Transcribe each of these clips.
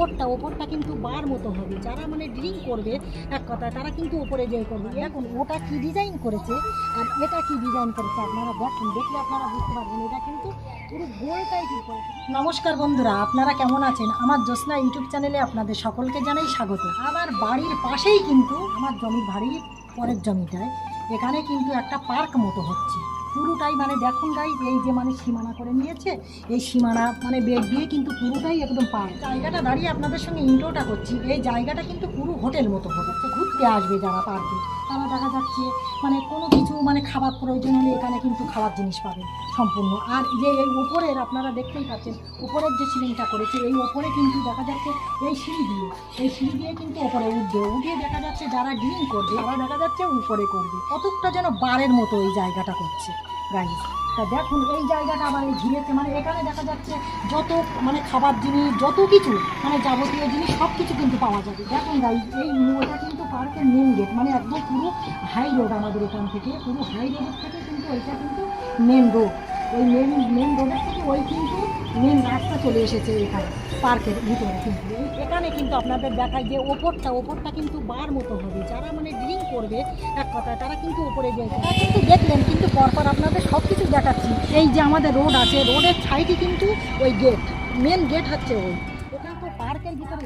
ওপরটা কিন্তু বার মতো হবে, যারা মানে ড্রিঙ্ক করবে এক কথায় তারা কিন্তু ওপরে যেয়ে করবে। এখন ওটা কি ডিজাইন করেছে আর এটা কি ডিজাইন করেছে আপনারা দেখুন, দেখলে আপনারা বুঝতে পারবেন এটা কিন্তু পুরো গোলটাই ঠিক করেছে। নমস্কার বন্ধুরা, আপনারা কেমন আছেন? আমার জ্যোৎস্না ইউটিউব চ্যানেলে আপনাদের সকলকে জানাই স্বাগত। আমার বাড়ির পাশেই কিন্তু আমার জমির বাড়ির পরের জমিটায় এখানে কিন্তু একটা পার্ক মতো হচ্ছে পুরোটাই, মানে দেখুন গাই এই যে মানে সীমানা করে নিয়েছে, এই সীমানা মানে বেড দিয়ে কিন্তু পুরোটাই একদম পার্ক। জায়গাটা দাঁড়িয়ে আপনাদের সঙ্গে ইন্ট্রোটা করছি, এই জায়গাটা কিন্তু পুরো হোটেল মতো হচ্ছে। ঘুরতে আসবে যারা পার্কে তারা দেখা যাচ্ছে মানে কোনো কিছু মানে খাবার প্রয়োজন হলে এখানে কিন্তু খাবার জিনিস পাবে সম্পূর্ণ। আর যে এই উপরের আপনারা দেখতেই পাচ্ছেন উপরের যে সিলিংটা করেছে, এই ওপরে কিন্তু দেখা যাচ্ছে এই সিঁড়ি দিয়ে কিন্তু ওপরে উঠে দেখা যাচ্ছে যারা ড্রিঙ্ক করবে তারা দেখা যাচ্ছে উপরে করবে। কতকটা যেন বারের মতো এই জায়গাটা করছে গাইস। তা দেখুন এই জায়গাটা আবার এই ঘিরেছে, মানে এখানে দেখা যাচ্ছে যত মানে খাবার জিনিস যত কিছু মানে যাবতীয় জিনিস সব কিছু কিন্তু পাওয়া যাবে। দেখুন গাইস এই এটা কিন্তু পার্কের মেন গেট, মানে একদম পুরো হাই রোড, আমাদের এখান থেকে পুরো হাই রোডের থেকে কিন্তু ওইটা কিন্তু মেন রোড, ওই মেন রোডের থেকে ওই কিন্তু মেন রাস্তা চলে এসেছে এখানে পার্কের ভিতরে। কিন্তু এখানে কিন্তু আপনাদের দেখায় যে ওপরটা কিন্তু বার মতো হবে, যারা মানে ড্রিঙ্ক করবে এক কথায় তারা কিন্তু উপরে যায়। তারা কিন্তু দেখলেন কিন্তু পরপর আপনাদের সব কিছু দেখাচ্ছি। এই যে আমাদের রোড আছে, রোডের সাইডে কিন্তু ওই গেট, মেন গেট হচ্ছে ওই। ওখানে তো পার্কের ভিতরে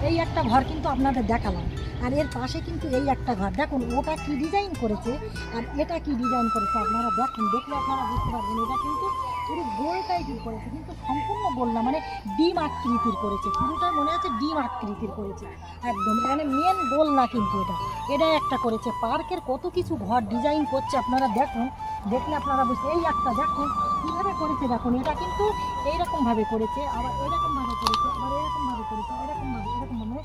এই একটা ঘর কিন্তু আপনাদের দেখালাম, আর এর পাশে কিন্তু এই একটা ঘর। দেখুন ওটা কি ডিজাইন করেছে আর এটা কি ডিজাইন করেছে আপনারা দেখুন, দেখলে আপনারা বুঝতে পারবেন এটা কিন্তু পুরো গোলটাই ঠিক করেছে, কিন্তু সম্পূর্ণ গোল না, মানে ডিম আকৃতির করেছে, পুরোটা মনে হচ্ছে ডিম আকৃতির করেছে একদম। এখানে মেন গোল না, কিন্তু এটা একটা করেছে। পার্কের কত কিছু ঘর ডিজাইন করছে আপনারা দেখুন, দেখলে আপনারা বুঝতে। এই একটা দেখুন কীভাবে করেছে, দেখুন এটা কিন্তু এইরকমভাবে করেছে, আবার এরকমভাবে করেছে, আবার এরকমভাবে করেছে, এরকমভাবে মানে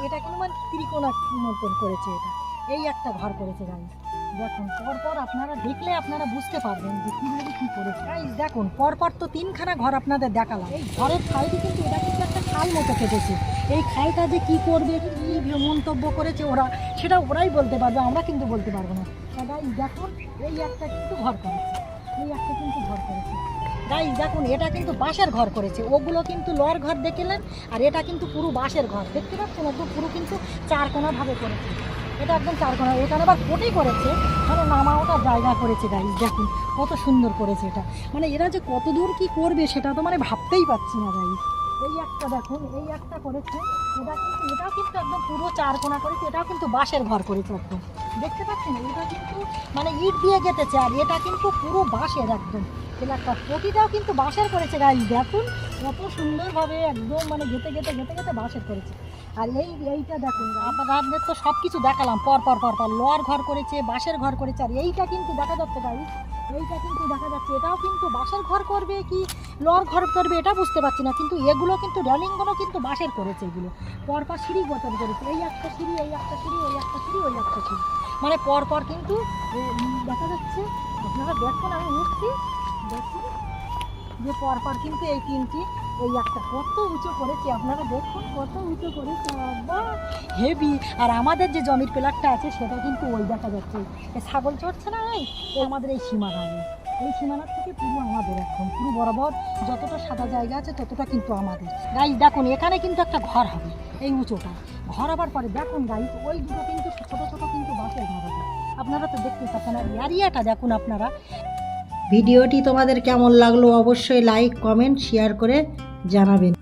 এটা কিন্তু মানে ত্রিকোণা মতন করেছে। এটা এই একটা ঘর করেছে গাইস। দেখুন পরপর আপনারা দেখলে আপনারা বুঝতে পারবেন যে কীভাবে কী করেছে গাইস। দেখুন পরপর তো তিনখানা ঘর আপনাদের দেখালাম। এই ঘরের সাইডে কিন্তু এটা কিন্তু একটা খাল মতো কেটেছে, এই খালটা যে কী করবে কী মন্তব্য করেছে ওরা, সেটা ওরাই বলতে পারবে, আমরা কিন্তু বলতে পারবো না গাইস। দেখুন এই একটা কিন্তু ঘর করেছে, গাইস দেখুন এটা কিন্তু বাঁশের ঘর করেছে, ওগুলো কিন্তু লর ঘর দেখলেন, আর এটা কিন্তু পুরো বাঁশের ঘর দেখতে পাচ্ছেন, একদম পুরো কিন্তু চারকোনাভাবে করেছে। এটা একদম চারকোনা, এখানে আবার কোটি করেছে, মানে নামাওটা জায়গা করেছে গাইস। দেখুন কত সুন্দর করেছে এটা, মানে এরা যে কত দূর কী করবে সেটা তো মানে ভাবতেই পারছি না গাইস। এই একটা দেখুন এই একটা করেছে, এটাও কিন্তু একদম পুরো চারকোনা করেছে, এটাও কিন্তু বাঁশের ঘর করেছে একদম দেখতে পাচ্ছেন। এটা কিন্তু মানে ইট দিয়ে গেঁথেছে, আর এটা কিন্তু পুরো বাঁশের একদম এলাকা, প্রতিটাও কিন্তু বাঁশের করেছে গাইস। দেখুন কত সুন্দরভাবে একদম মানে গেঁথে বাঁশের করেছে। আর এইটা দেখুন আপনাদের তো সব কিছু দেখালাম পরপর লোহার ঘর করেছে, বাঁশের ঘর করেছে, আর এইটা কিন্তু দেখা যাচ্ছে গাইস, এইটা কিন্তু দেখা যাচ্ছে এটাও কিন্তু বাঁশের ঘর করবে কি লোহার ঘর করবে এটা বুঝতে পারছি না, কিন্তু এগুলো কিন্তু রেলিংগুলো কিন্তু বাঁশের করেছে, এগুলো পরপর সিঁড়ি গঠন করেছে, এই একটা সিঁড়ি, এই একটা সিঁড়ি, এই একটা সিঁড়ি, ওই একটা সিঁড়ি, মানে পরপর কিন্তু দেখা যাচ্ছে। আপনারা দেখুন আমি উঠছি, দেখুন যে পরপর কিন্তু এই তিনটি, এই একটা কত উঁচু করেছে আপনারা দেখুন, কত উঁচু করেছে বাবা হেভি। আর আমাদের যে জমির প্লাটটা আছে সেটা কিন্তু ওই দেখা যাচ্ছে, এই ছাগল চড়ছে না এই আমাদের এই সীমানা, এই সীমানার থেকে পুরো আমাদের এখন পুরো বরাবর যতটা সাদা জায়গা আছে ততটা কিন্তু আমাদের গাইস। দেখুন এখানে কিন্তু একটা ঘর হবে, এই উঁচুটা ঘর হবার পরে দেখুন গাইস ওই দুটো কিন্তু ছোট ছোট কিন্তু বাঁশের ঘর হবে, আপনারা তো দেখতে পাচ্ছেন। আর এরিয়াটা দেখুন আপনারা। ভিডিওটি তোমাদের কেমন লাগলো অবশ্যই লাইক কমেন্ট শেয়ার করে জানাবেন।